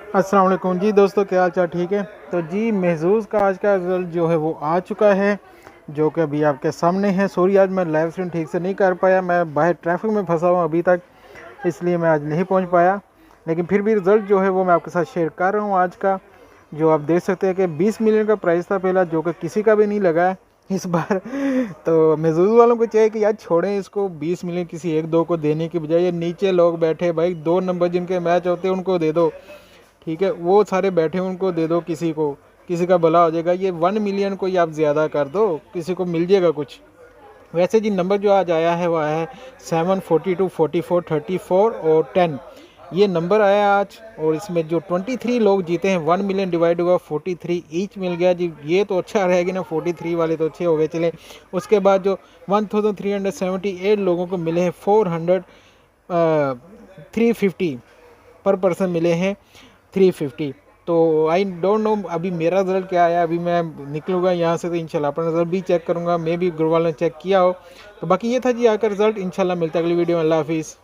अस्सलाम वालेकुम जी दोस्तों, क्या हाल चाल? ठीक है। तो जी महजूज़ का आज का रिज़ल्ट जो है वो आ चुका है, जो कि अभी आपके सामने है। सॉरी, आज मैं लाइव स्ट्रीम ठीक से नहीं कर पाया, मैं बाहर ट्रैफिक में फंसा हुआ अभी तक, इसलिए मैं आज नहीं पहुंच पाया। लेकिन फिर भी रिज़ल्ट जो है वो मैं आपके साथ शेयर कर रहा हूं आज का। जो आप देख सकते हैं कि 20 मिलियन का प्राइस था पहला, जो कि किसी का भी नहीं लगा है इस बार। तो महजूज़ वालों को चाहिए कि यार छोड़ें इसको, 20 मिलियन किसी एक दो को देने की बजाय ये नीचे लोग बैठे, भाई 2 नंबर जिनके मैच होते हैं उनको दे दो, ठीक है। वो सारे बैठे हैं उनको दे दो, किसी को, किसी का भला हो जाएगा। ये 1 मिलियन को ही आप ज़्यादा कर दो, किसी को मिल जाएगा कुछ। वैसे जी नंबर जो आज आया है वो आया है 7, 42, 44, 34 और 10, ये नंबर आया आज। और इसमें जो 23 लोग जीते हैं, 1 मिलियन डिवाइड हुआ 43 ईच मिल गया जी। ये तो अच्छा रहेगा ना, 43 वाले तो अच्छे हो गए चले। उसके बाद जो 1378 लोगों को मिले हैं 350 पर पर्सन मिले हैं 350। तो आई डोंट नो अभी मेरा रिजल्ट क्या आया। अभी मैं निकलूंगा यहाँ से तो इंशाल्लाह अपना रिजल्ट भी चेक करूँगा, मे भी गुरु वालों ने चेक किया हो। तो बाकी ये था जी आकर रिजल्ट। इंशाल्लाह मिलता है अगली वीडियो में। अल्लाह हाफिज़।